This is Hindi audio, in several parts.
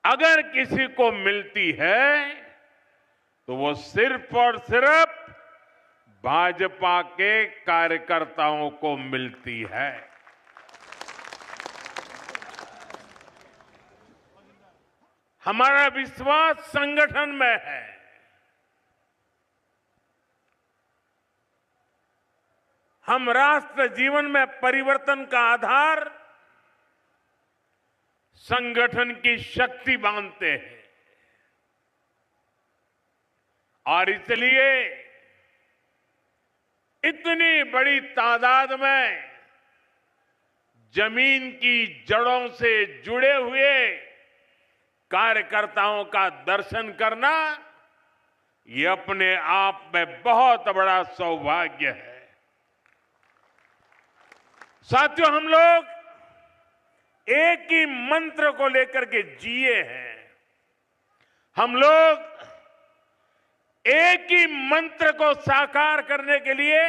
अगर किसी को मिलती है तो वो सिर्फ और सिर्फ भाजपा के कार्यकर्ताओं को मिलती है। हमारा विश्वास संगठन में है। हम राष्ट्र जीवन में परिवर्तन का आधार संगठन की शक्ति मानते हैं और इसलिए इतनी बड़ी तादाद में जमीन की जड़ों से जुड़े हुए कार्यकर्ताओं का दर्शन करना ये अपने आप में बहुत बड़ा सौभाग्य है। साथियों, हम लोग एक ही मंत्र को लेकर के जिए हैं। हम लोग एक ही मंत्र को साकार करने के लिए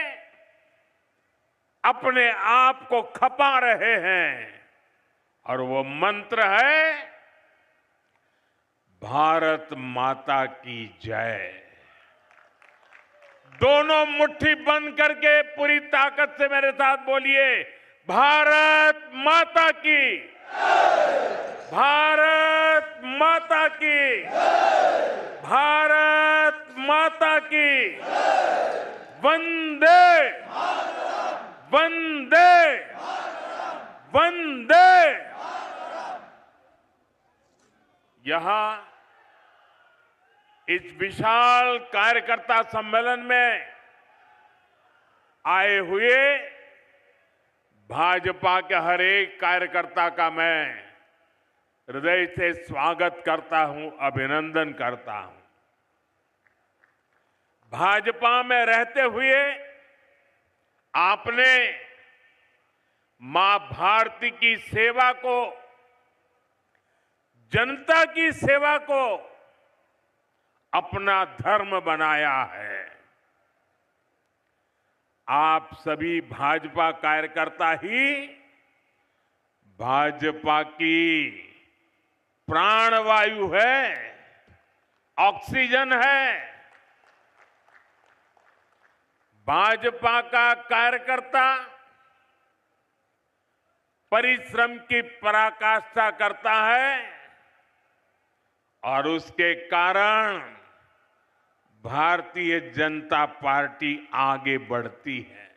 अपने आप को खपा रहे हैं और वो मंत्र है भारत माता की जय। दोनों मुट्ठी बंद करके पूरी ताकत से मेरे साथ बोलिए, भारत माता की, भारत माता की, भारत माता की, वंदे वंदे वंदे। यहां इस विशाल कार्यकर्ता सम्मेलन में आए हुए भाजपा के हर एक कार्यकर्ता का मैं हृदय से स्वागत करता हूं, अभिनंदन करता हूं। भाजपा में रहते हुए आपने मां भारती की सेवा को, जनता की सेवा को अपना धर्म बनाया है। आप सभी भाजपा कार्यकर्ता ही भाजपा की प्राणवायु है, ऑक्सीजन है। भाजपा का कार्यकर्ता परिश्रम की पराकाष्ठा करता है और उसके कारण भारतीय जनता पार्टी आगे बढ़ती है।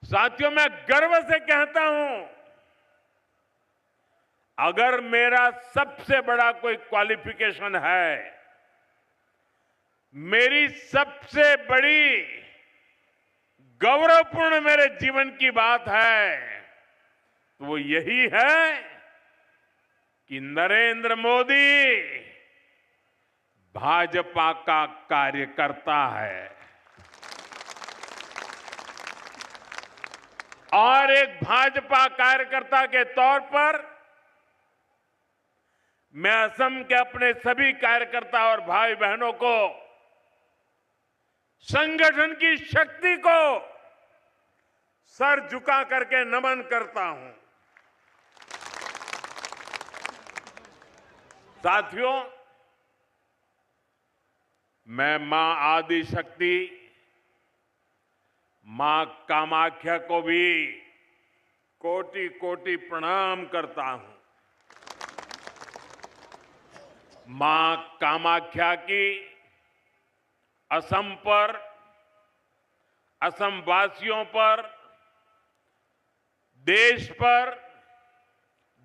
साथियों, मैं गर्व से कहता हूं, अगर मेरा सबसे बड़ा कोई क्वालिफिकेशन है, मेरी सबसे बड़ी गौरवपूर्ण मेरे जीवन की बात है, तो वो यही है कि नरेंद्र मोदी भाजपा का कार्यकर्ता है और एक भाजपा कार्यकर्ता के तौर पर मैं असम के अपने सभी कार्यकर्ता और भाई बहनों को, संगठन की शक्ति को सर झुका करके नमन करता हूं। साथियों, मैं मां आदि शक्ति, मां कामाख्या को भी कोटि कोटि प्रणाम करता हूं। मां कामाख्या की असम पर, असम वासियों पर, देश पर,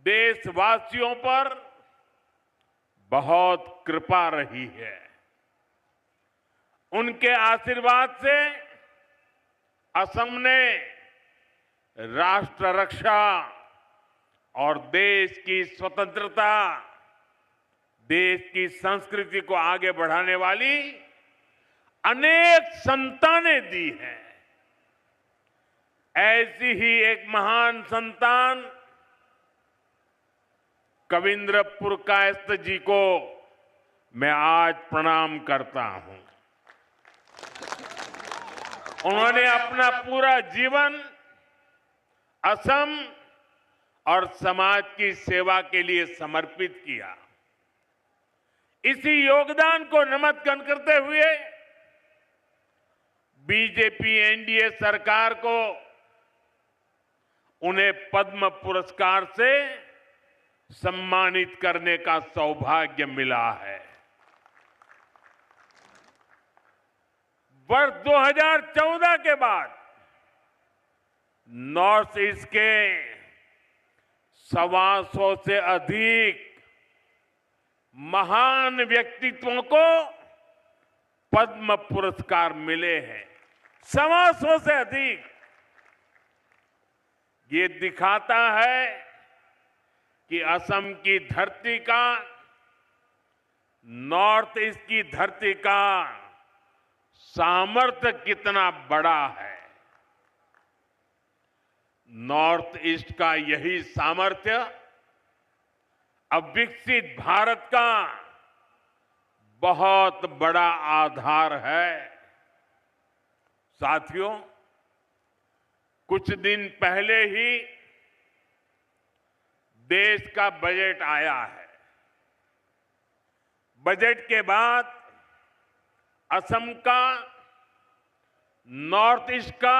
देशवासियों पर बहुत कृपा रही है। उनके आशीर्वाद से असम ने राष्ट्र रक्षा और देश की स्वतंत्रता, देश की संस्कृति को आगे बढ़ाने वाली अनेक संतानें दी हैं। ऐसी ही एक महान संतान कविंद्र पुरकायस्थ जी को मैं आज प्रणाम करता हूं। उन्होंने अपना पूरा जीवन असम और समाज की सेवा के लिए समर्पित किया। इसी योगदान को नमन करते हुए बीजेपी एनडीए सरकार को उन्हें पद्म पुरस्कार से सम्मानित करने का सौभाग्य मिला है। वर्ष 2014 के बाद नॉर्थ ईस्ट के 125 से अधिक महान व्यक्तित्वों को पद्म पुरस्कार मिले हैं। 125 से अधिक। ये दिखाता है कि असम की धरती का, नॉर्थ ईस्ट की धरती का सामर्थ्य कितना बड़ा है। नॉर्थ ईस्ट का यही सामर्थ्य अब विकसित भारत का बहुत बड़ा आधार है। साथियों, कुछ दिन पहले ही देश का बजट आया है। बजट के बाद असम का, नॉर्थ ईस्ट का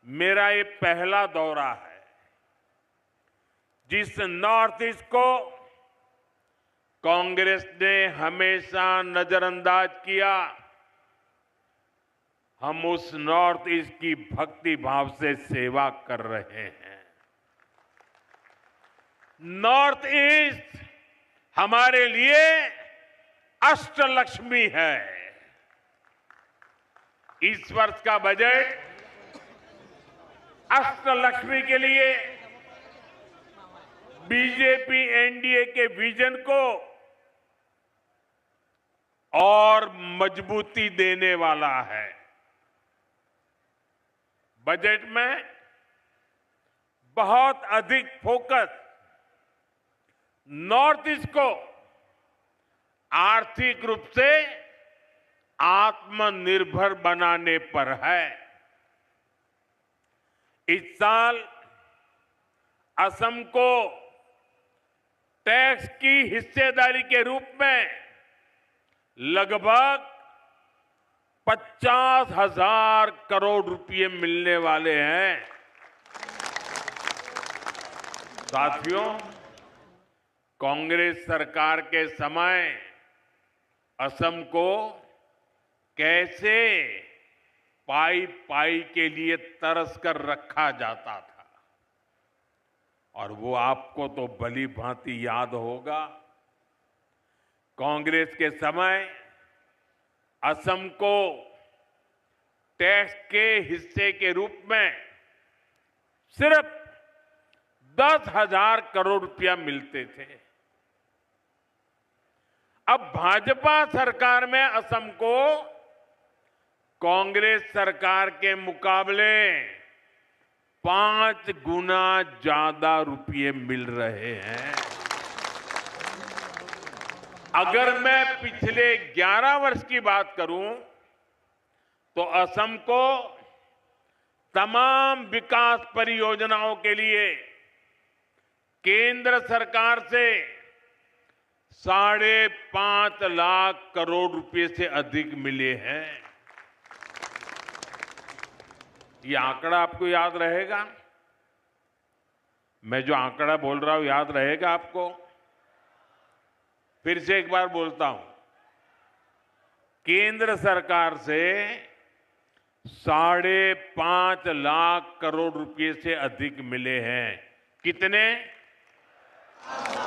मेरा ये पहला दौरा है। जिस नॉर्थ ईस्ट को कांग्रेस ने हमेशा नजरअंदाज किया, हम उस नॉर्थ ईस्ट की भक्ति भाव से सेवा कर रहे हैं। नॉर्थ ईस्ट हमारे लिए अष्टलक्ष्मी है। इस वर्ष का बजट अष्टलक्ष्मी के लिए बीजेपी एनडीए के विजन को और मजबूती देने वाला है। बजट में बहुत अधिक फोकस नॉर्थ ईस्ट को आर्थिक रूप से आत्मनिर्भर बनाने पर है। इस साल असम को टैक्स की हिस्सेदारी के रूप में लगभग 50,000 करोड़ रुपए मिलने वाले हैं। साथियों, कांग्रेस सरकार के समय असम को कैसे पाई पाई के लिए तरस कर रखा जाता था, और वो आपको तो भली भांति याद होगा। कांग्रेस के समय असम को टैक्स के हिस्से के रूप में सिर्फ 10,000 करोड़ रुपया मिलते थे। अब भाजपा सरकार में असम को कांग्रेस सरकार के मुकाबले 5 गुना ज्यादा रुपये मिल रहे हैं। अगर मैं पिछले 11 वर्ष की बात करूं तो असम को तमाम विकास परियोजनाओं के लिए केंद्र सरकार से 5.5 लाख करोड़ रुपए से अधिक मिले हैं। ये आंकड़ा आपको याद रहेगा? मैं जो आंकड़ा बोल रहा हूं याद रहेगा आपको? फिर से एक बार बोलता हूं। केंद्र सरकार से 5.5 लाख करोड़ रुपए से अधिक मिले हैं। कितने?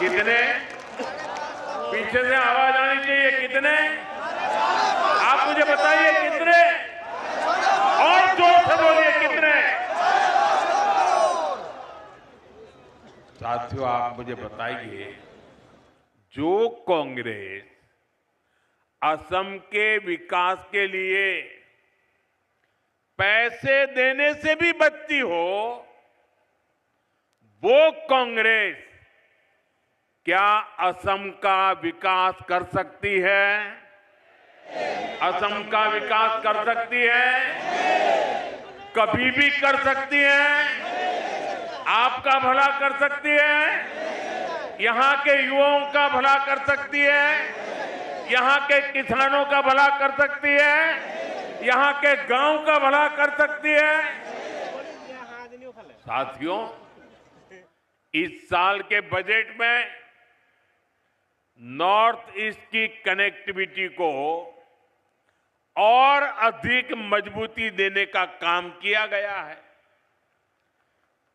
कितने? पीछे से आवाज आनी चाहिए। कितने? आप मुझे बताइए कितने? और जोर से बोलिए कितने? साथियों, आप मुझे बताइए, जो कांग्रेस असम के विकास के लिए पैसे देने से भी बचती हो, वो कांग्रेस क्या असम का विकास कर सकती है? असम का विकास कर सकती है? कभी भी कर सकती है? आपका भला कर सकती है, यहाँ के युवाओं का भला कर सकती है, यहाँ के किसानों का भला कर सकती है, यहाँ के गांव का भला कर सकती है। साथियों, इस साल के बजट में नॉर्थ ईस्ट की कनेक्टिविटी को और अधिक मजबूती देने का काम किया गया है।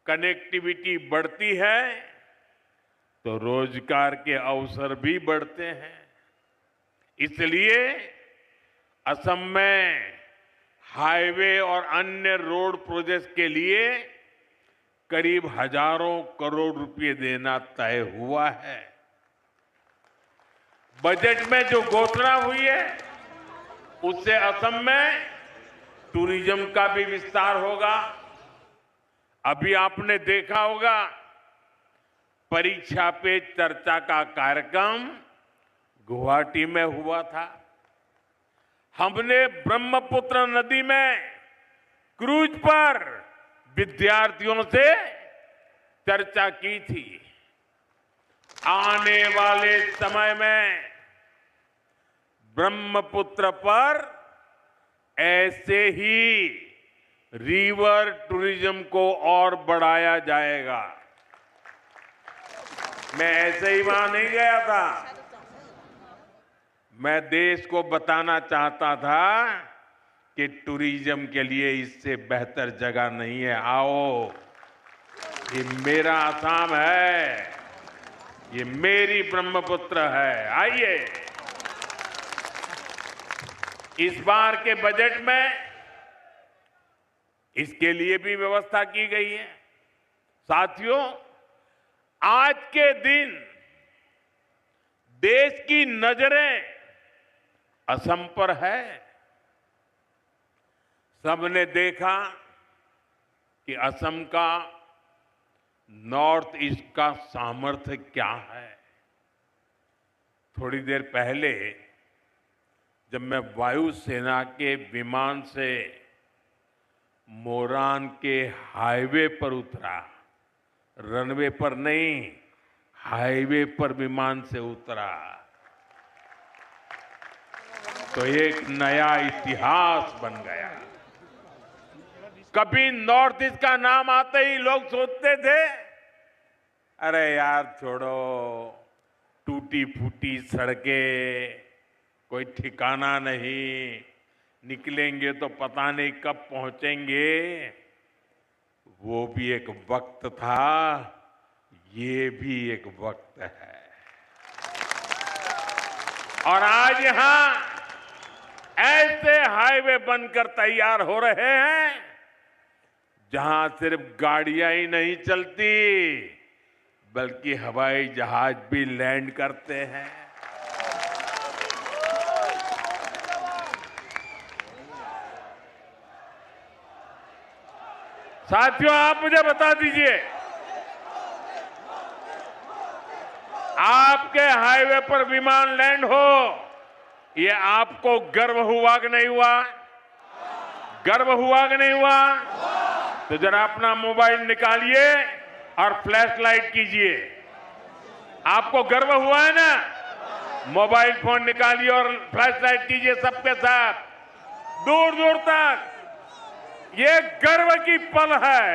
कनेक्टिविटी बढ़ती है तो रोजगार के अवसर भी बढ़ते हैं। इसलिए असम में हाईवे और अन्य रोड प्रोजेक्ट्स के लिए करीब हजारों करोड़ रुपए देना तय हुआ है। बजट में जो घोषणा हुई है उससे असम में टूरिज्म का भी विस्तार होगा। अभी आपने देखा होगा परीक्षा पे चर्चा का कार्यक्रम गुवाहाटी में हुआ था। हमने ब्रह्मपुत्र नदी में क्रूज पर विद्यार्थियों से चर्चा की थी। आने वाले समय में ब्रह्मपुत्र पर ऐसे ही रिवर टूरिज्म को और बढ़ाया जाएगा। मैं ऐसे ही वहां नहीं गया था, मैं देश को बताना चाहता था कि टूरिज्म के लिए इससे बेहतर जगह नहीं है। आओ, ये मेरा असम है, ये मेरी ब्रह्मपुत्र है, आइए। इस बार के बजट में इसके लिए भी व्यवस्था की गई है। साथियों, आज के दिन देश की नजरें असम पर है। सबने देखा कि असम का नॉर्थ ईस्ट का सामर्थ्य क्या है। थोड़ी देर पहले जब मैं वायुसेना के विमान से मोरान के हाईवे पर उतरा, रनवे पर नहीं, हाईवे पर विमान से उतरा, तो एक नया इतिहास बन गया। कभी नॉर्थ ईस्ट का नाम आते ही लोग सोचते थे, अरे यार छोड़ो, टूटी फूटी सड़कें, कोई ठिकाना नहीं, निकलेंगे तो पता नहीं कब पहुंचेंगे। वो भी एक वक्त था, ये भी एक वक्त है। और आज यहां ऐसे हाईवे बनकर तैयार हो रहे हैं जहां सिर्फ गाड़ियां ही नहीं चलती, बल्कि हवाई जहाज भी लैंड करते हैं। साथियों, आप मुझे बता दीजिए, आपके हाईवे पर विमान लैंड हो, ये आपको गर्व हुआ कि नहीं हुआ? गर्व हुआ कि नहीं हुआ? तो जरा अपना मोबाइल निकालिए और फ्लैश लाइट कीजिए। आपको गर्व हुआ है ना? मोबाइल फोन निकालिए और फ्लैश लाइट कीजिए सबके साथ, दूर दूर तक। ये गर्व की पल है,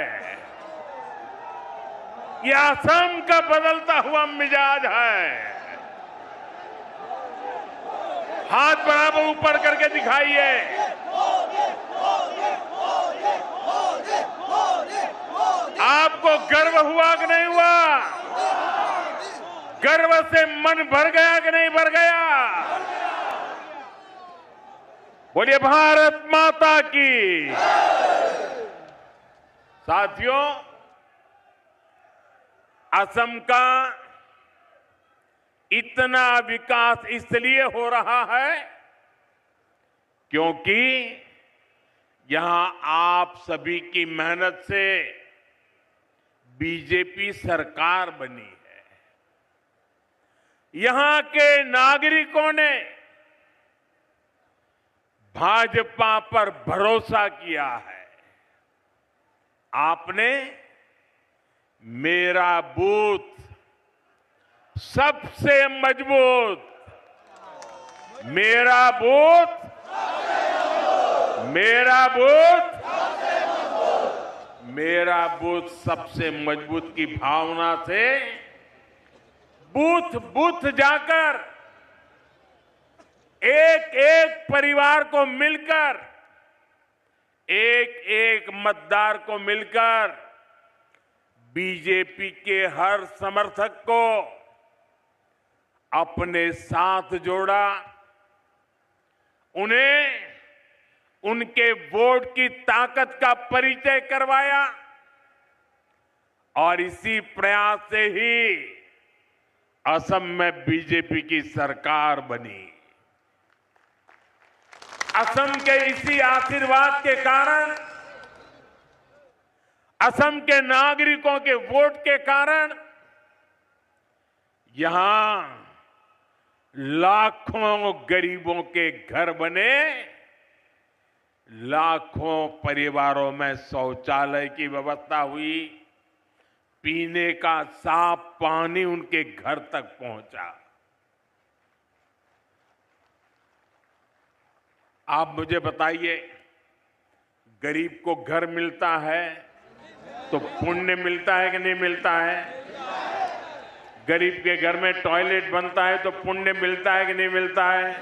ये असम का बदलता हुआ मिजाज है। हाथ बराबर ऊपर करके दिखाइए। आपको गर्व हुआ कि नहीं हुआ? गर्व से मन भर गया कि नहीं भर गया? बोलिए भारत माता की। साथियों, असम का इतना विकास इसलिए हो रहा है क्योंकि यहां आप सभी की मेहनत से बीजेपी सरकार बनी है। यहां के नागरिकों ने भाजपा पर भरोसा किया है। आपने मेरा बूथ सबसे मजबूत, मेरा बूथ, मेरा बूथ, मेरा बूथ सबसे मजबूत की भावना से बूथ बूथ जाकर एक एक परिवार को मिलकर, एक एक मतदार को मिलकर बीजेपी के हर समर्थक को अपने साथ जोड़ा, उन्हें उनके वोट की ताकत का परिचय करवाया और इसी प्रयास से ही असम में बीजेपी की सरकार बनी। असम के इसी आशीर्वाद के कारण, असम के नागरिकों के वोट के कारण यहां लाखों गरीबों के घर बने, लाखों परिवारों में शौचालय की व्यवस्था हुई, पीने का साफ पानी उनके घर तक पहुंचा। आप मुझे बताइए, गरीब को घर मिलता है तो पुण्य मिलता है कि नहीं मिलता है? गरीब के घर में टॉयलेट बनता है तो पुण्य मिलता है कि नहीं मिलता है?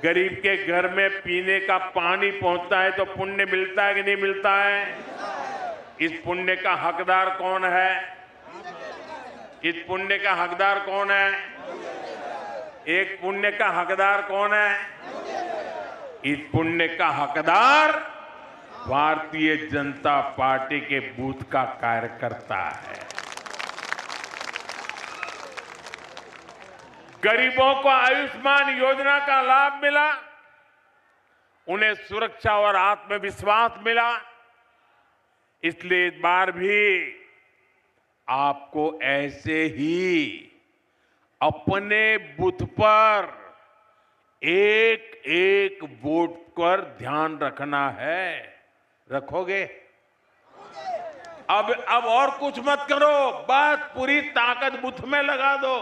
गरीब के घर में पीने का पानी पहुंचता है तो पुण्य मिलता है कि नहीं मिलता है? इस पुण्य का हकदार कौन है? इस पुण्य का हकदार कौन है? एक पुण्य का हकदार कौन है? इस पुण्य का हकदार भारतीय जनता पार्टी के बूथ का कार्यकर्ता है। गरीबों को आयुष्मान योजना का लाभ मिला, उन्हें सुरक्षा और आत्मविश्वास मिला। इसलिए इस बार भी आपको ऐसे ही अपने बूथ पर एक एक वोट पर ध्यान रखना है। रखोगे? अब और कुछ मत करो, बस पूरी ताकत बूथ में लगा दो।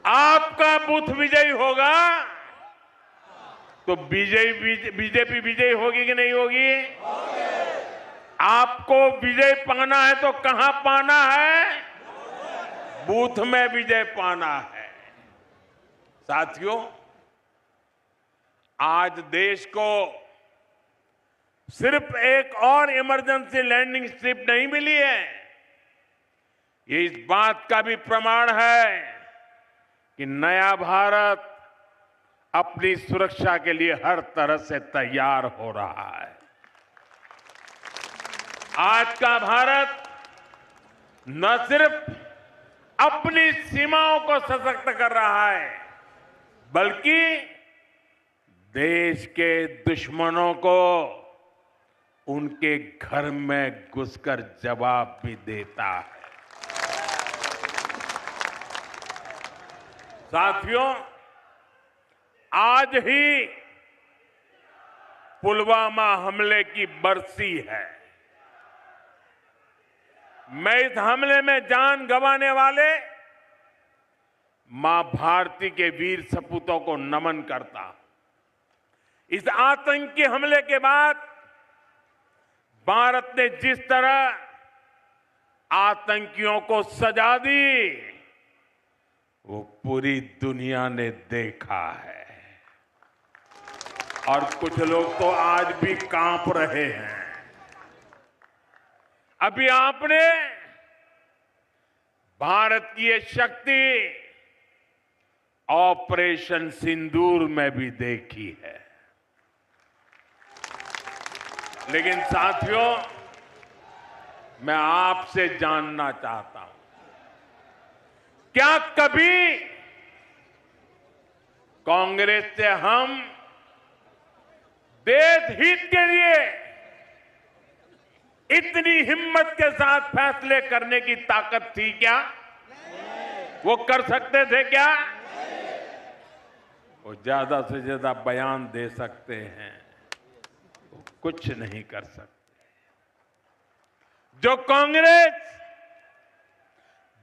आपका बूथ विजयी होगा तो बीजेपी विजयी होगी कि नहीं होगी? आपको विजय पाना है तो कहां पाना है? बूथ में विजय पाना है। साथियों, आज देश को सिर्फ एक और इमरजेंसी लैंडिंग स्ट्रिप नहीं मिली है, ये इस बात का भी प्रमाण है कि नया भारत अपनी सुरक्षा के लिए हर तरह से तैयार हो रहा है। आज का भारत न सिर्फ अपनी सीमाओं को सशक्त कर रहा है, बल्कि देश के दुश्मनों को उनके घर में घुसकर जवाब भी देता है। साथियों, आज ही पुलवामा हमले की बरसी है। मैं इस हमले में जान गंवाने वाले मां भारती के वीर सपूतों को नमन करता हूं। इस आतंकी हमले के बाद भारत ने जिस तरह आतंकियों को सजा दी, वो पूरी दुनिया ने देखा है और कुछ लोग तो आज भी कांप रहे हैं। अभी आपने भारत की ये शक्ति ऑपरेशन सिंदूर में भी देखी है। लेकिन साथियों, मैं आपसे जानना चाहता हूं, क्या कभी कांग्रेस से हम देश हित के लिए इतनी हिम्मत के साथ फैसले करने की ताकत थी क्या? वो कर सकते थे क्या? वो ज्यादा से ज्यादा बयान दे सकते हैं, वो कुछ नहीं कर सकते। जो कांग्रेस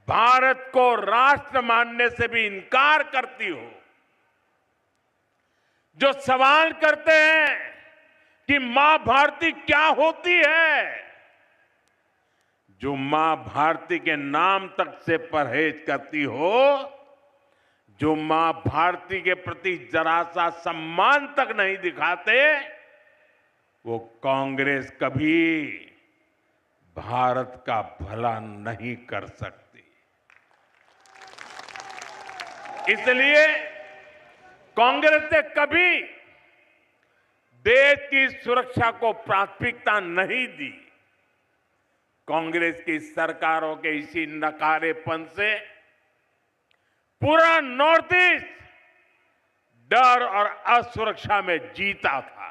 भारत को राष्ट्र मानने से भी इनकार करती हो, जो सवाल करते हैं कि मां भारती क्या होती है, जो मां भारती के नाम तक से परहेज करती हो, जो मां भारती के प्रति जरा सा सम्मान तक नहीं दिखाते, वो कांग्रेस कभी भारत का भला नहीं कर सकती। इसलिए कांग्रेस ने कभी देश की सुरक्षा को प्राथमिकता नहीं दी। कांग्रेस की सरकारों के इसी नकारेपन से पूरा नॉर्थ ईस्ट डर और असुरक्षा में जीता था।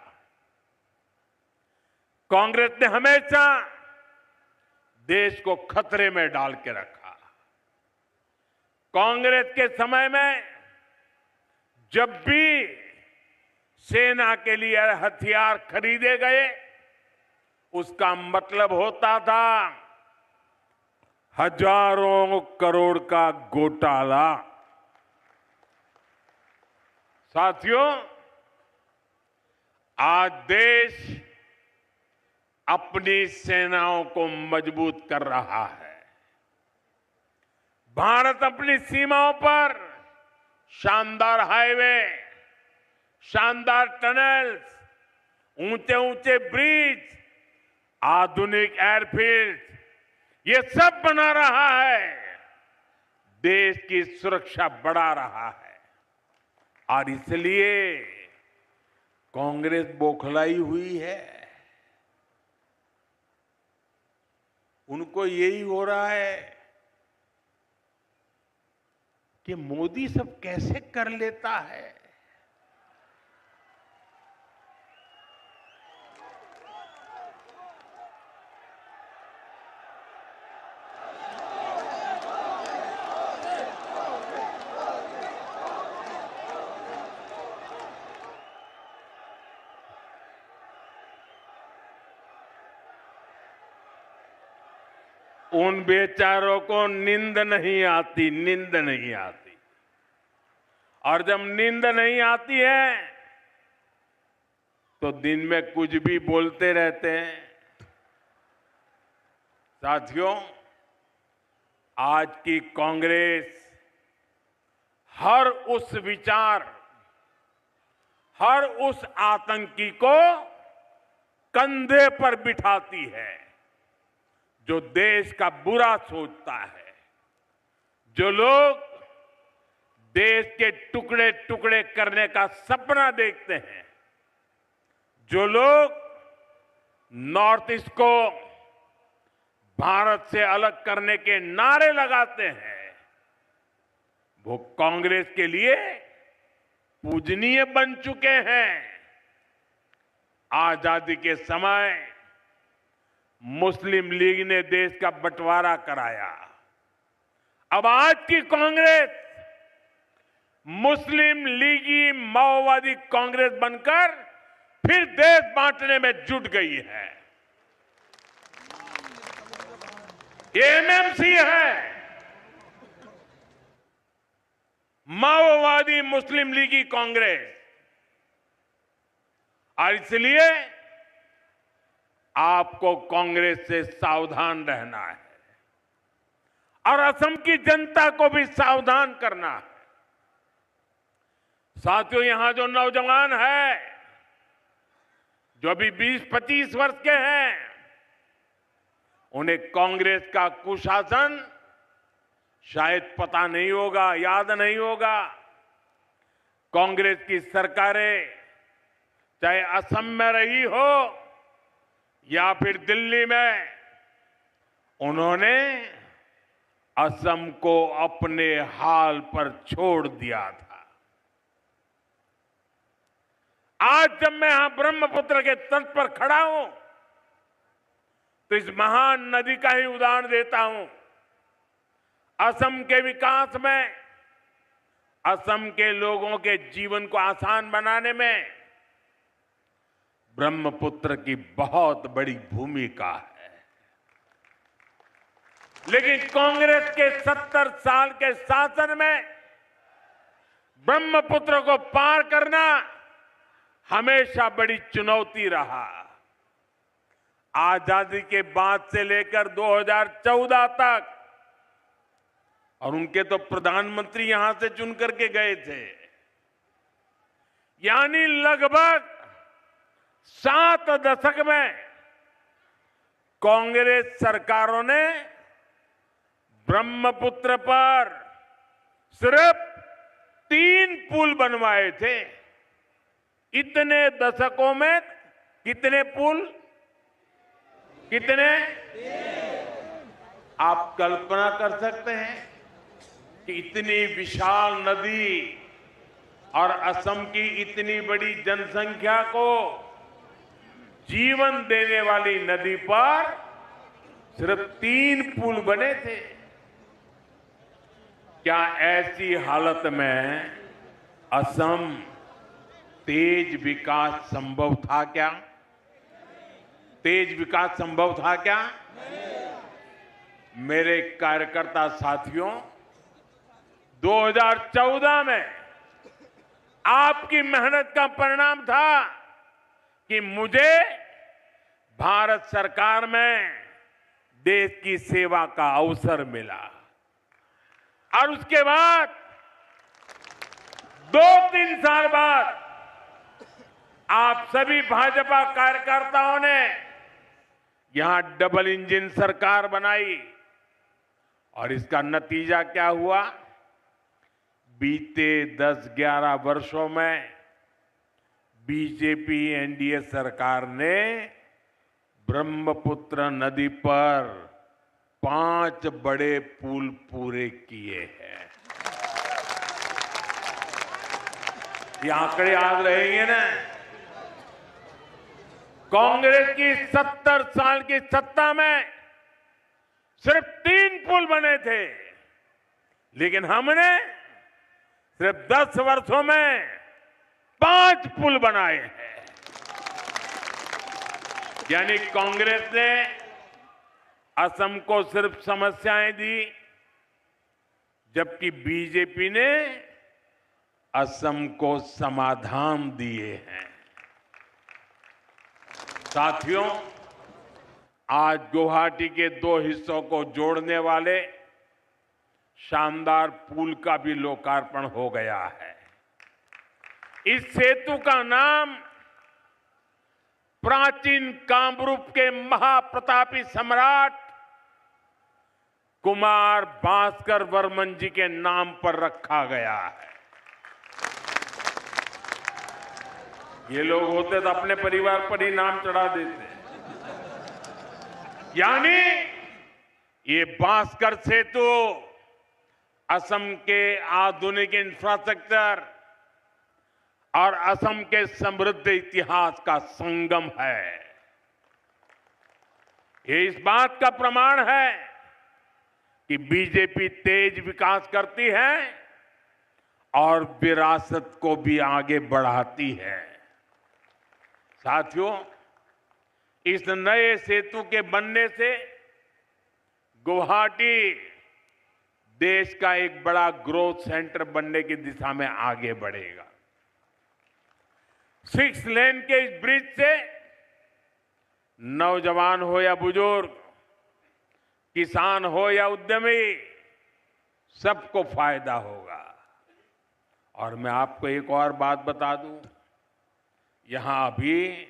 कांग्रेस ने हमेशा देश को खतरे में डाल के रखा। कांग्रेस के समय में जब भी सेना के लिए हथियार खरीदे गए, उसका मतलब होता था हजारों करोड़ का घोटाला। साथियों, आज देश अपनी सेनाओं को मजबूत कर रहा है। भारत अपनी सीमाओं पर शानदार हाईवे, शानदार टनल्स, ऊंचे ऊंचे ब्रिज, आधुनिक एयरफील्ड, ये सब बना रहा है, देश की सुरक्षा बढ़ा रहा है। और इसलिए कांग्रेस बौखलाई हुई है। उनको यही हो रहा है कि मोदी सब कैसे कर लेता है। उन बेचारों को नींद नहीं आती, नींद नहीं आती। और जब नींद नहीं आती है तो दिन में कुछ भी बोलते रहते हैं। साथियों, आज की कांग्रेस हर उस विचार, हर उस आतंकी को कंधे पर बिठाती है जो देश का बुरा सोचता है, जो लोग देश के टुकड़े टुकड़े करने का सपना देखते हैं, जो लोग नॉर्थ ईस्ट को भारत से अलग करने के नारे लगाते हैं, वो कांग्रेस के लिए पूजनीय बन चुके हैं। आजादी के समय मुस्लिम लीग ने देश का बंटवारा कराया। अब आज की कांग्रेस मुस्लिम लीगी माओवादी कांग्रेस बनकर फिर देश बांटने में जुट गई है। ये एमएमसी है, माओवादी मुस्लिम लीगी कांग्रेस। और इसलिए आपको कांग्रेस से सावधान रहना है और असम की जनता को भी सावधान करना है। साथियों, यहां जो नौजवान है, जो अभी 20-25 वर्ष के हैं, उन्हें कांग्रेस का कुशासन शायद पता नहीं होगा, याद नहीं होगा। कांग्रेस की सरकारें चाहे असम में रही हो या फिर दिल्ली में, उन्होंने असम को अपने हाल पर छोड़ दिया था। आज जब मैं यहां ब्रह्मपुत्र के तट पर खड़ा हूं तो इस महान नदी का ही उदाहरण देता हूं। असम के विकास में, असम के लोगों के जीवन को आसान बनाने में ब्रह्मपुत्र की बहुत बड़ी भूमिका है। लेकिन कांग्रेस के 70 साल के शासन में ब्रह्मपुत्र को पार करना हमेशा बड़ी चुनौती रहा। आजादी के बाद से लेकर 2014 तक, और उनके तो प्रधानमंत्री यहां से चुन करके गए थे, यानी लगभग 7 दशक में कांग्रेस सरकारों ने ब्रह्मपुत्र पर सिर्फ 3 पुल बनवाए थे। इतने दशकों में कितने पुल? कितने? आप कल्पना कर सकते हैं कि इतनी विशाल नदी और असम की इतनी बड़ी जनसंख्या को जीवन देने वाली नदी पर सिर्फ 3 पुल बने थे। क्या ऐसी हालत में असम तेज विकास संभव था क्या? तेज विकास संभव था क्या? मेरे कार्यकर्ता साथियों, 2014 में आपकी मेहनत का परिणाम था कि मुझे भारत सरकार में देश की सेवा का अवसर मिला, और उसके बाद 2-3 साल बाद आप सभी भाजपा कार्यकर्ताओं ने यहां डबल इंजन सरकार बनाई, और इसका नतीजा क्या हुआ? बीते 10-11 वर्षों में बीजेपी एनडीए सरकार ने ब्रह्मपुत्र नदी पर 5 बड़े पुल पूरे किए हैं। ये आंकड़े याद रहेंगे ना? कांग्रेस की 70 साल की सत्ता में सिर्फ 3 पुल बने थे, लेकिन हमने सिर्फ 10 वर्षों में 5 पुल बनाए हैं। यानी कांग्रेस ने असम को सिर्फ समस्याएं दी, जबकि बीजेपी ने असम को समाधान दिए हैं। साथियों, आज गुवाहाटी के 2 हिस्सों को जोड़ने वाले शानदार पुल का भी लोकार्पण हो गया है। इस सेतु का नाम प्राचीन कामरूप के महाप्रतापी सम्राट कुमार भास्कर वर्मन जी के नाम पर रखा गया है। ये लोग होते तो अपने परिवार पर ही नाम चढ़ा देते। यानी ये भास्कर सेतु असम के आधुनिक इंफ्रास्ट्रक्चर और असम के समृद्ध इतिहास का संगम है। ये इस बात का प्रमाण है कि बीजेपी तेज विकास करती है और विरासत को भी आगे बढ़ाती है। साथियों, इस नए सेतु के बनने से गुवाहाटी देश का एक बड़ा ग्रोथ सेंटर बनने की दिशा में आगे बढ़ेगा। 6 लेन के इस ब्रिज से नौजवान हो या बुजुर्ग, किसान हो या उद्यमी, सबको फायदा होगा। और मैं आपको एक और बात बता दूं, यहां अभी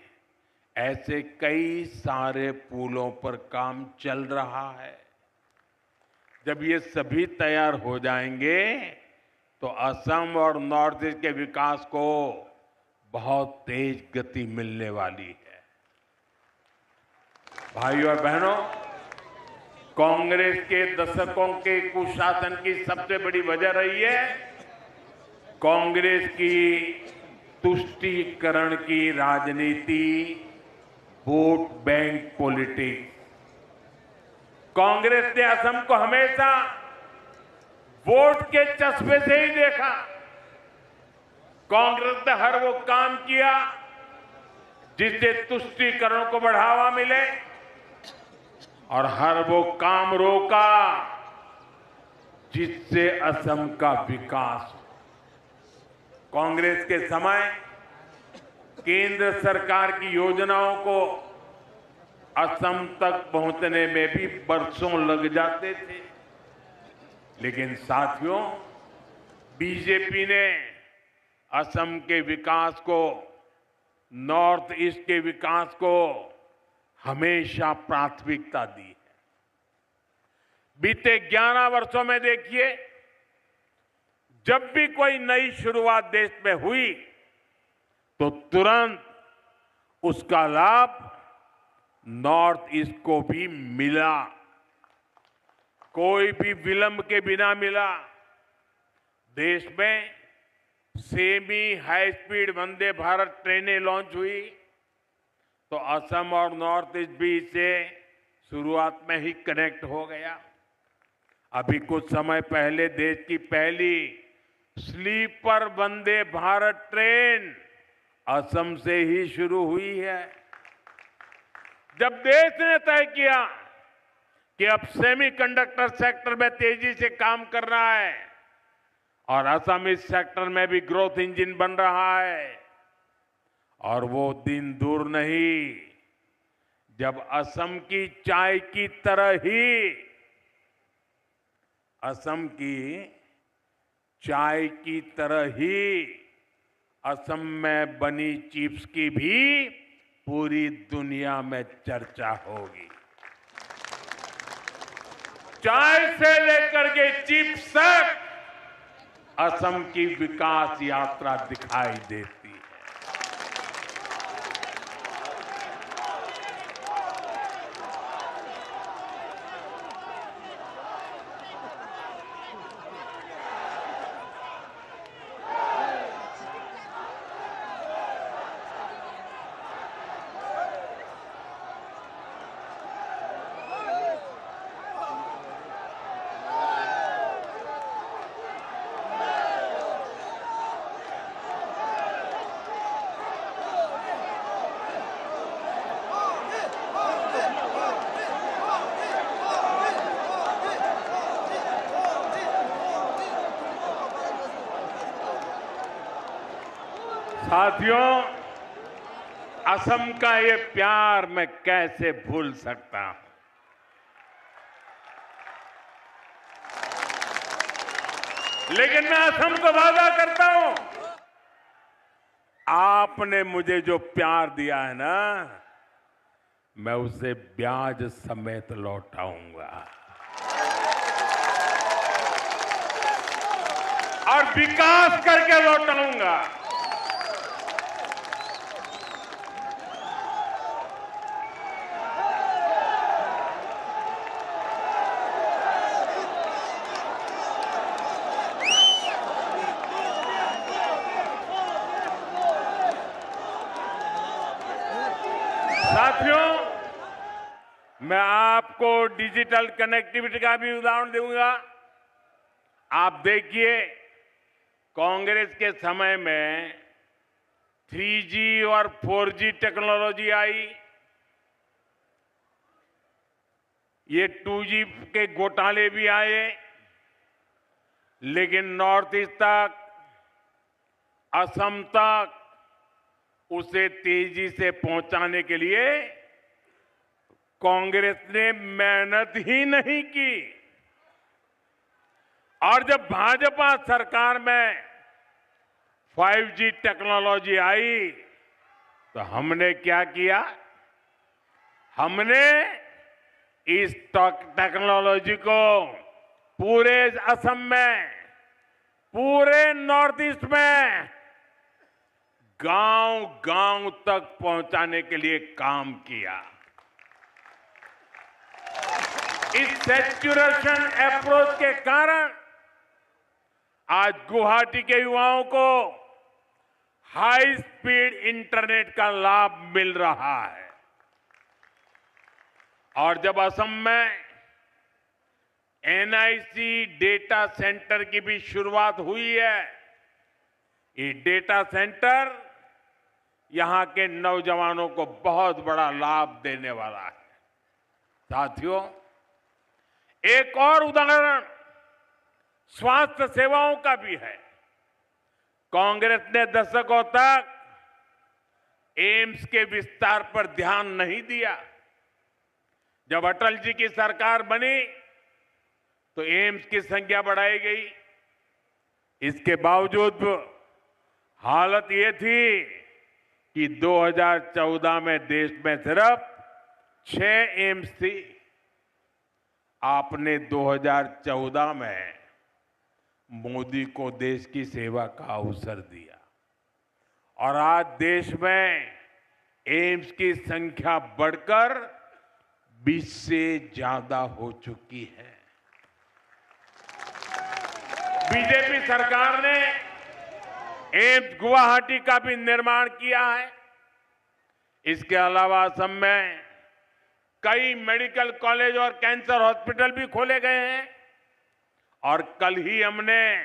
ऐसे कई सारे पुलों पर काम चल रहा है। जब ये सभी तैयार हो जाएंगे तो असम और नॉर्थ ईस्ट के विकास को बहुत तेज गति मिलने वाली है। भाइयों और बहनों, कांग्रेस के दशकों के कुशासन की सबसे बड़ी वजह रही है कांग्रेस की तुष्टीकरण की राजनीति, वोट बैंक पॉलिटिक्स। कांग्रेस ने असम को हमेशा वोट के चश्मे से ही देखा। कांग्रेस ने हर वो काम किया जिससे तुष्टीकरण को बढ़ावा मिले, और हर वो काम रोका जिससे असम का विकास हो। कांग्रेस के समय केंद्र सरकार की योजनाओं को असम तक पहुंचने में भी बरसों लग जाते थे, लेकिन साथियों, बीजेपी ने असम के विकास को, नॉर्थ ईस्ट के विकास को हमेशा प्राथमिकता दी है। बीते 11 वर्षों में देखिए, जब भी कोई नई शुरुआत देश में हुई तो तुरंत उसका लाभ नॉर्थ ईस्ट को भी मिला, कोई भी विलंब के बिना मिला। देश में semi high speed Vande Bharat ट्रेनें लॉन्च हुई तो असम और नॉर्थ ईस्ट भी इससे शुरुआत में ही कनेक्ट हो गया। अभी कुछ समय पहले देश की पहली स्लीपर वंदे भारत ट्रेन असम से ही शुरू हुई है। जब देश ने तय किया कि अब सेमीकंडक्टर सेक्टर में तेजी से काम करना है और असम इस सेक्टर में भी ग्रोथ इंजन बन रहा है, और वो दिन दूर नहीं जब असम की चाय की तरह ही, असम की चाय की तरह ही असम में बनी चिप्स की भी पूरी दुनिया में चर्चा होगी। चाय से लेकर के चिप्स तक असम की विकास यात्रा दिखाई देती है। साथियों, असम का ये प्यार मैं कैसे भूल सकता हूं। लेकिन मैं असम को वादा करता हूं, आपने मुझे जो प्यार दिया है ना, मैं उसे ब्याज समेत लौटाऊंगा और विकास करके लौटाऊंगा। साथियों, मैं आपको डिजिटल कनेक्टिविटी का भी उदाहरण दूंगा। आप देखिए, कांग्रेस के समय में 3G और 4G टेक्नोलॉजी आई, ये 2G के घोटाले भी आए, लेकिन नॉर्थ ईस्ट तक, असम तक उसे तेजी से पहुंचाने के लिए कांग्रेस ने मेहनत ही नहीं की। और जब भाजपा सरकार में 5G टेक्नोलॉजी आई तो हमने क्या किया? हमने इस टेक्नोलॉजी को पूरे असम में, पूरे नॉर्थ ईस्ट में गांव-गांव तक पहुंचाने के लिए काम किया। इस सैचुरेशन अप्रोच के कारण आज गुवाहाटी के युवाओं को हाई स्पीड इंटरनेट का लाभ मिल रहा है। और जब असम में NIC डेटा सेंटर की भी शुरुआत हुई है, ये डेटा सेंटर यहां के नौजवानों को बहुत बड़ा लाभ देने वाला है। साथियों, एक और उदाहरण स्वास्थ्य सेवाओं का भी है। कांग्रेस ने दशकों तक एम्स के विस्तार पर ध्यान नहीं दिया। जब अटल जी की सरकार बनी तो एम्स की संख्या बढ़ाई गई। इसके बावजूद हालत ये थी कि 2014 में देश में सिर्फ 6 एम्स थी। आपने 2014 में मोदी को देश की सेवा का अवसर दिया और आज देश में एम्स की संख्या बढ़कर 20 से ज्यादा हो चुकी है। बीजेपी सरकार ने एम्स गुवाहाटी का भी निर्माण किया है। इसके अलावा असम में कई मेडिकल कॉलेज और कैंसर हॉस्पिटल भी खोले गए हैं और कल ही हमने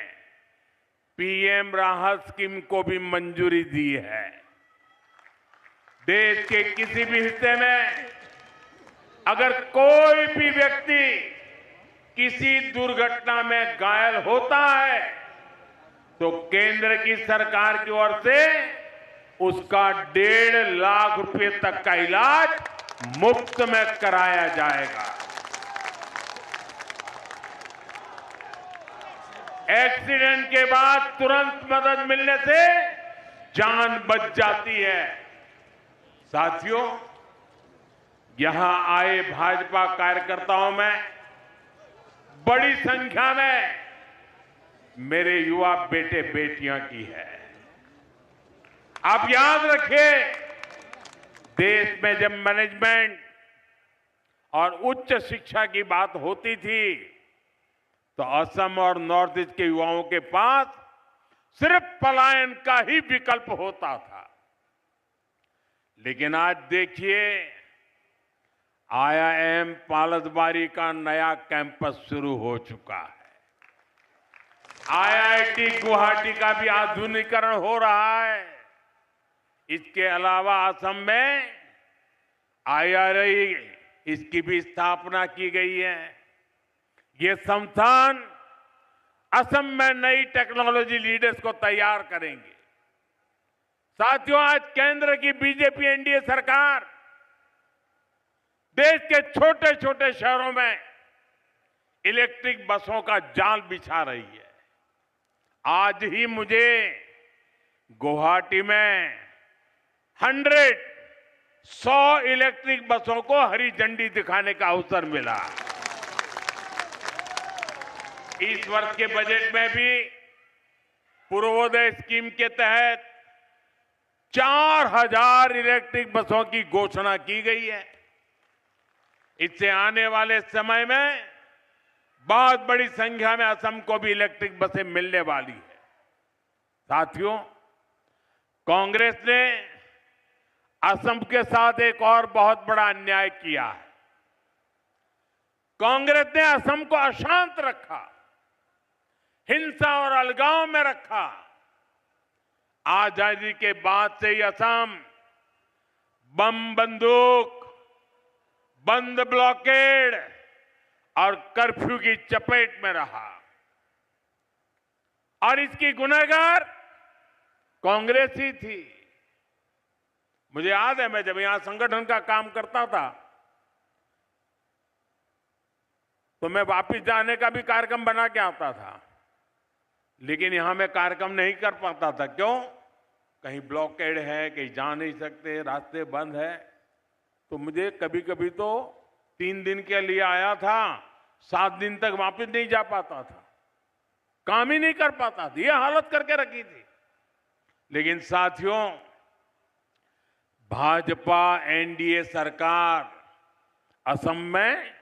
पीएम राहत स्कीम को भी मंजूरी दी है। देश के किसी भी हिस्से में अगर कोई भी व्यक्ति किसी दुर्घटना में घायल होता है तो केंद्र की सरकार की ओर से उसका 1.5 लाख रुपए तक का इलाज मुफ्त में कराया जाएगा। एक्सीडेंट के बाद तुरंत मदद मिलने से जान बच जाती है। साथियों, यहां आए भाजपा कार्यकर्ताओं में बड़ी संख्या में मेरे युवा बेटे बेटियां की है। आप याद रखिए, देश में जब मैनेजमेंट और उच्च शिक्षा की बात होती थी तो असम और नॉर्थ ईस्ट के युवाओं के पास सिर्फ पलायन का ही विकल्प होता था। लेकिन आज देखिए, IIM पालसबारी का नया कैंपस शुरू हो चुका है। IIT गुवाहाटी का भी आधुनिकीकरण हो रहा है। इसके अलावा असम में IRI इसकी भी स्थापना की गई है। ये संस्थान असम में नई टेक्नोलॉजी लीडर्स को तैयार करेंगे। साथियों, आज केंद्र की बीजेपी एनडीए सरकार देश के छोटे छोटे शहरों में इलेक्ट्रिक बसों का जाल बिछा रही है। आज ही मुझे गुवाहाटी में 100 इलेक्ट्रिक बसों को हरी झंडी दिखाने का अवसर मिला। इस वर्ष के बजट में भी पूर्वोदय स्कीम के तहत 4000 इलेक्ट्रिक बसों की घोषणा की गई है। इससे आने वाले समय में बहुत बड़ी संख्या में असम को भी इलेक्ट्रिक बसें मिलने वाली है। साथियों, कांग्रेस ने असम के साथ एक और बहुत बड़ा अन्याय किया है। कांग्रेस ने असम को अशांत रखा, हिंसा और अलगाव में रखा। आजादी के बाद से ही असम बम बंदूक, बंद ब्लॉकेड और कर्फ्यू की चपेट में रहा और इसकी गुनहगार कांग्रेस ही थी। मुझे याद है, मैं जब यहां संगठन का काम करता था तो मैं वापस जाने का भी कार्यक्रम बना के आता था, लेकिन यहां मैं कार्यक्रम नहीं कर पाता था। क्यों? कहीं ब्लॉकेड है, कहीं जा नहीं सकते, रास्ते बंद है। तो मुझे कभी कभी तो 3 दिन के लिए आया था, 7 दिन तक वापस नहीं जा पाता था, काम ही नहीं कर पाता था। ये हालत करके रखी थी। लेकिन साथियों, भाजपा एनडीए सरकार असम में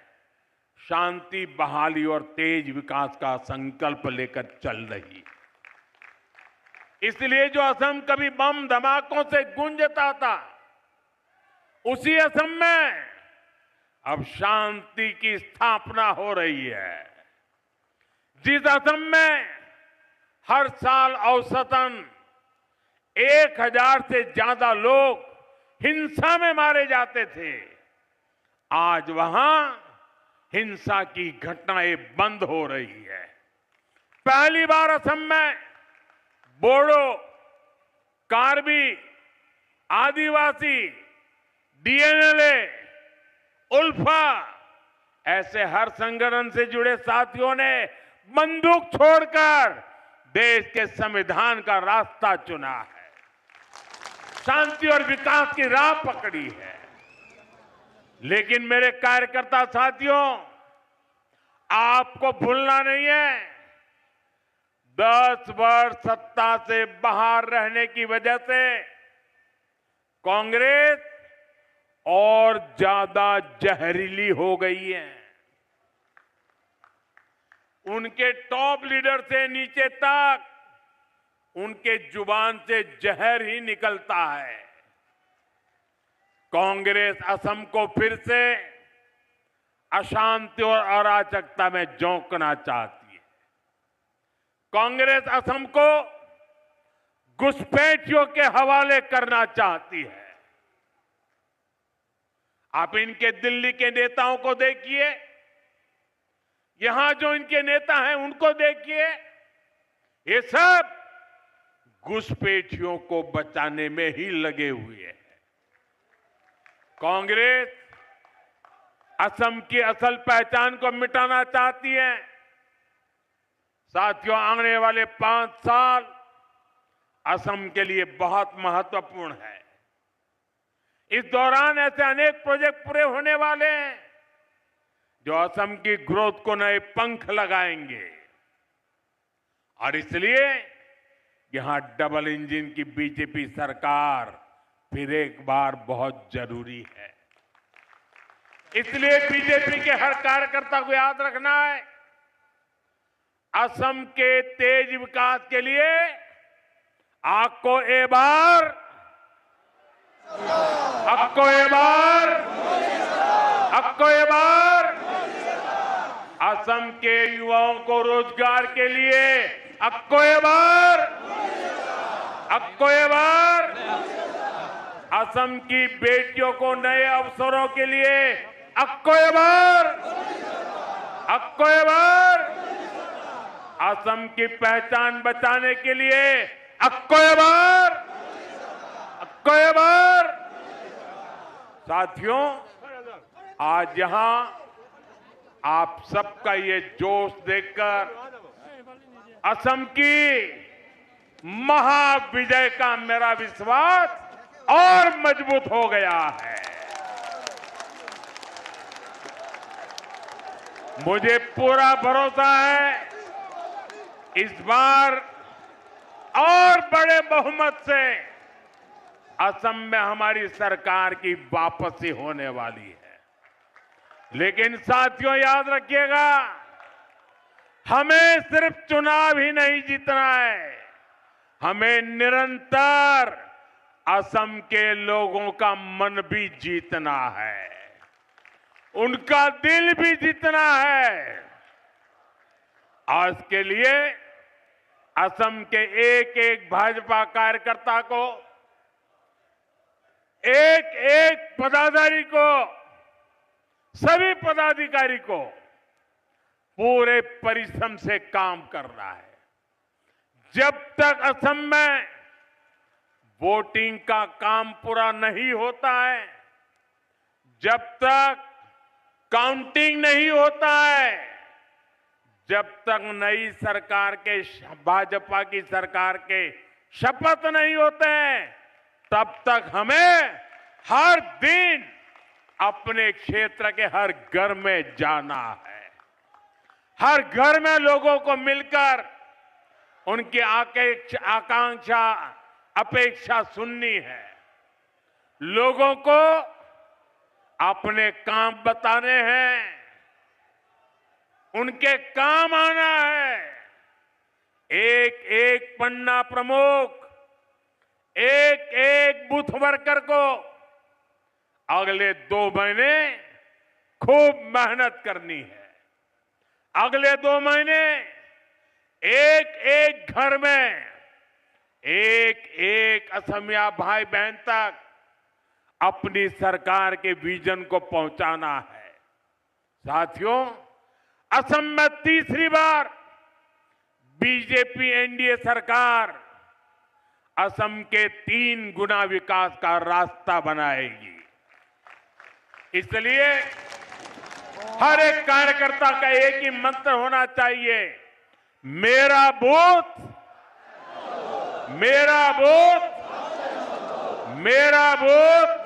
शांति, बहाली और तेज विकास का संकल्प लेकर चल रही। इसलिए जो असम कभी बम धमाकों से गूंजता था, उसी असम में अब शांति की स्थापना हो रही है। जिस असम में हर साल औसतन 1000 से ज्यादा लोग हिंसा में मारे जाते थे, आज वहां हिंसा की घटनाएं बंद हो रही है। पहली बार असम में बोडो, कार्बी, आदिवासी, डीएनएलए, उल्फा ऐसे हर संगठन से जुड़े साथियों ने बंदूक छोड़कर देश के संविधान का रास्ता चुना है, शांति और विकास की राह पकड़ी है। लेकिन मेरे कार्यकर्ता साथियों, आपको भूलना नहीं है, 10 वर्ष सत्ता से बाहर रहने की वजह से कांग्रेस और ज्यादा जहरीली हो गई है। उनके टॉप लीडर से नीचे तक उनके जुबान से जहर ही निकलता है। कांग्रेस असम को फिर से अशांति और अराजकता में झोंकना चाहती है। कांग्रेस असम को घुसपैठियों के हवाले करना चाहती है। आप इनके दिल्ली के नेताओं को देखिए, यहां जो इनके नेता हैं उनको देखिए, ये सब घुसपैठियों को बचाने में ही लगे हुए हैं। कांग्रेस असम की असल पहचान को मिटाना चाहती है। साथियों, आने वाले 5 साल असम के लिए बहुत महत्वपूर्ण है। इस दौरान ऐसे अनेक प्रोजेक्ट पूरे होने वाले हैं जो असम की ग्रोथ को नए पंख लगाएंगे। और इसलिए यहां डबल इंजन की बीजेपी सरकार फिर एक बार बहुत जरूरी है। इसलिए बीजेपी के हर कार्यकर्ता को याद रखना है, असम के तेज विकास के लिए आपको एक बार असम के युवाओं को रोजगार के लिए आपको एक बार असम की बेटियों को नए अवसरों के लिए आपको एक बार असम की पहचान बचाने के लिए आपको एक बार। साथियों, आज यहां आप सबका ये जोश देखकर असम की महाविजय का मेरा विश्वास और मजबूत हो गया है। मुझे पूरा भरोसा है, इस बार और बड़े बहुमत से असम में हमारी सरकार की वापसी होने वाली है। लेकिन साथियों, याद रखिएगा, हमें सिर्फ चुनाव ही नहीं जीतना है, हमें निरंतर असम के लोगों का मन भी जीतना है, उनका दिल भी जीतना है। आज के लिए असम के एक एक भाजपा कार्यकर्ता को, एक एक पदाधिकारी को, सभी पदाधिकारी को पूरे परिश्रम से काम करना है। जब तक असम में वोटिंग का काम पूरा नहीं होता है, जब तक काउंटिंग नहीं होता है, जब तक नई सरकार के, भाजपा की सरकार के शपथ नहीं होते हैं, तब तक हमें हर दिन अपने क्षेत्र के हर घर में जाना है, हर घर में लोगों को मिलकर उनकी आकांक्षा, अपेक्षा सुननी है, लोगों को अपने काम बताने हैं, उनके काम आना है। एक एक पन्ना प्रमुख, एक एक बूथ वर्कर को अगले 2 महीने खूब मेहनत करनी है। अगले 2 महीने एक एक घर में एक एक असमिया भाई बहन तक अपनी सरकार के विजन को पहुंचाना है। साथियों, असम में तीसरी बार बीजेपी एनडीए सरकार असम के 3 गुना विकास का रास्ता बनाएगी। इसलिए हर एक कार्यकर्ता का एक ही मंत्र होना चाहिए, मेरा बूथ, मेरा बूथ, मेरा बूथ,